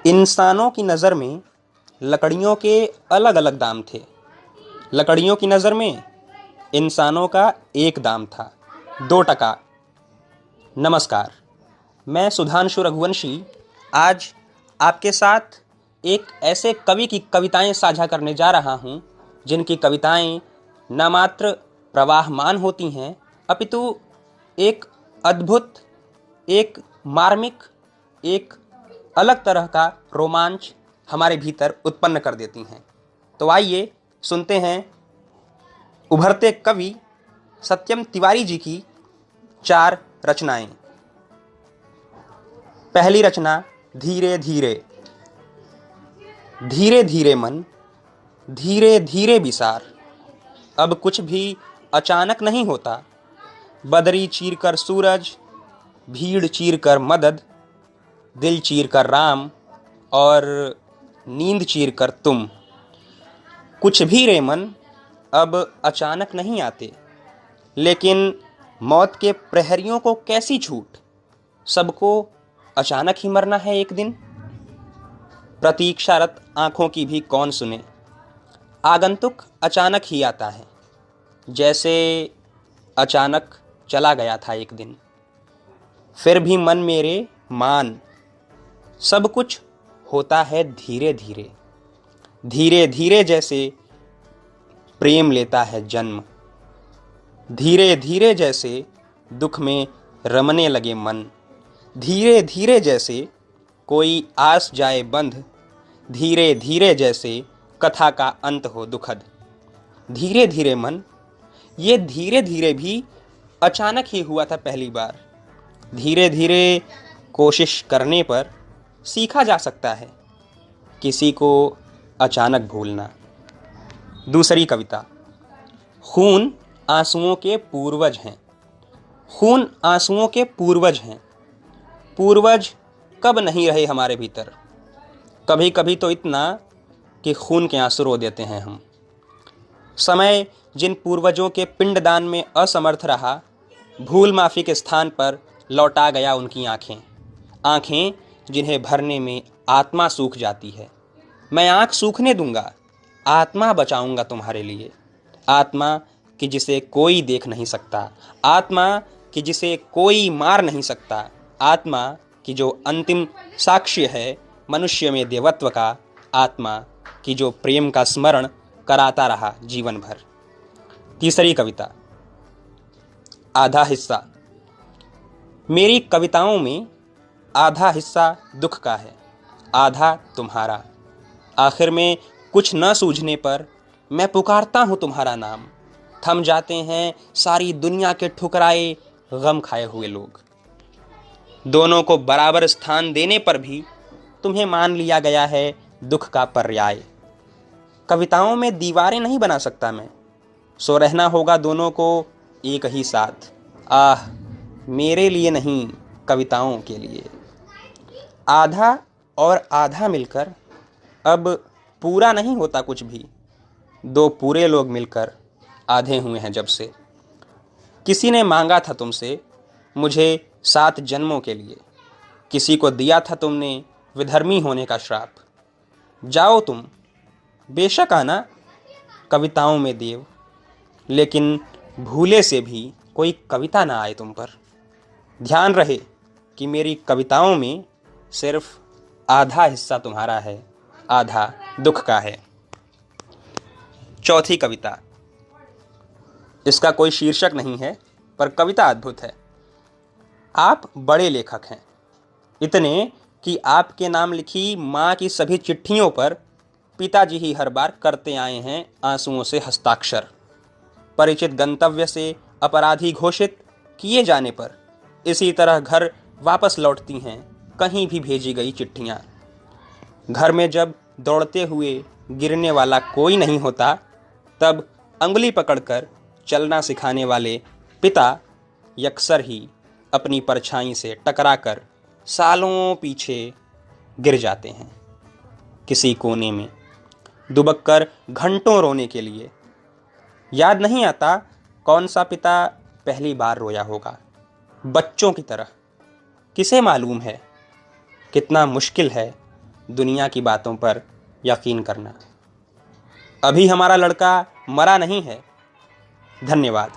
इंसानों की नज़र में लकड़ियों के अलग अलग दाम थे। लकड़ियों की नज़र में इंसानों का एक दाम था, 2 टका। नमस्कार, मैं सुधांशु रघुवंशी आज आपके साथ एक ऐसे कवि की कविताएं साझा करने जा रहा हूं, जिनकी कविताएं न मात्र प्रवाहमान होती हैं, अपितु एक अद्भुत, एक मार्मिक, एक अलग तरह का रोमांच हमारे भीतर उत्पन्न कर देती हैं। तो आइए सुनते हैं उभरते कवि सत्यम तिवारी जी की 4 रचनाएं। पहली रचना, धीरे धीरे। धीरे धीरे मन, धीरे धीरे विसार, अब कुछ भी अचानक नहीं होता। बदरी चीर कर सूरज, भीड़ चीर कर मदद, दिल चीर कर राम और नींद चीर कर तुम। कुछ भी रे मन अब अचानक नहीं आते, लेकिन मौत के प्रहरियों को कैसी छूट। सबको अचानक ही मरना है एक दिन। प्रतीक्षारत आंखों की भी कौन सुने, आगंतुक अचानक ही आता है, जैसे अचानक चला गया था एक दिन। फिर भी मन मेरे मान, सब कुछ होता है धीरे धीरे। धीरे धीरे जैसे प्रेम लेता है जन्म, धीरे धीरे जैसे दुख में रमने लगे मन। धीरे धीरे जैसे कोई आस जाए बंध, धीरे धीरे जैसे कथा का अंत हो दुखद। धीरे धीरे मन, ये धीरे धीरे भी अचानक ही हुआ था पहली बार। धीरे धीरे कोशिश करने पर सीखा जा सकता है किसी को अचानक भूलना। दूसरी कविता, खून आंसुओं के पूर्वज हैं। खून आंसुओं के पूर्वज हैं। पूर्वज कब नहीं रहे हमारे भीतर। कभी कभी तो इतना कि खून के आंसू रो देते हैं हम। समय जिन पूर्वजों के पिंडदान में असमर्थ रहा, भूल माफी के स्थान पर लौटा गया उनकी आंखें। आंखें जिन्हें भरने में आत्मा सूख जाती है। मैं आंख सूखने दूंगा, आत्मा बचाऊंगा तुम्हारे लिए। आत्मा कि जिसे कोई देख नहीं सकता, आत्मा कि जिसे कोई मार नहीं सकता, आत्मा कि जो अंतिम साक्ष्य है मनुष्य में देवत्व का, आत्मा कि जो प्रेम का स्मरण कराता रहा जीवन भर। तीसरी कविता, आधा हिस्सा। मेरी कविताओं में आधा हिस्सा दुख का है, आधा तुम्हारा। आखिर में कुछ न सूझने पर मैं पुकारता हूँ तुम्हारा नाम। थम जाते हैं सारी दुनिया के ठुकराए गम खाए हुए लोग। दोनों को बराबर स्थान देने पर भी तुम्हें मान लिया गया है दुख का पर्याय। कविताओं में दीवारें नहीं बना सकता मैं, सो रहना होगा दोनों को एक ही साथ। आह, मेरे लिए नहीं, कविताओं के लिए। आधा और आधा मिलकर अब पूरा नहीं होता कुछ भी। 2 पूरे लोग मिलकर आधे हुए हैं जब से। किसी ने मांगा था तुमसे मुझे 7 जन्मों के लिए। किसी को दिया था तुमने विधर्मी होने का श्राप। जाओ तुम, बेशक आना कविताओं में देव, लेकिन भूले से भी कोई कविता ना आए तुम पर। ध्यान रहे कि मेरी कविताओं में सिर्फ आधा हिस्सा तुम्हारा है, आधा दुख का है। चौथी कविता, इसका कोई शीर्षक नहीं है, पर कविता अद्भुत है। आप बड़े लेखक हैं, इतने कि आपके नाम लिखी माँ की सभी चिट्ठियों पर पिताजी ही हर बार करते आए हैं आंसुओं से हस्ताक्षर। परिचित गंतव्य से अपराधी घोषित किए जाने पर इसी तरह घर वापस लौटती हैं कहीं भी भेजी गई चिट्ठियाँ। घर में जब दौड़ते हुए गिरने वाला कोई नहीं होता, तब अंगुली पकड़कर चलना सिखाने वाले पिता यकसर ही अपनी परछाई से टकराकर सालों पीछे गिर जाते हैं किसी कोने में, दुबक कर घंटों रोने के लिए। याद नहीं आता कौन सा पिता पहली बार रोया होगा। बच्चों की तरह किसे मालूम है कितना मुश्किल है दुनिया की बातों पर यकीन करना। अभी हमारा लड़का मरा नहीं है। धन्यवाद।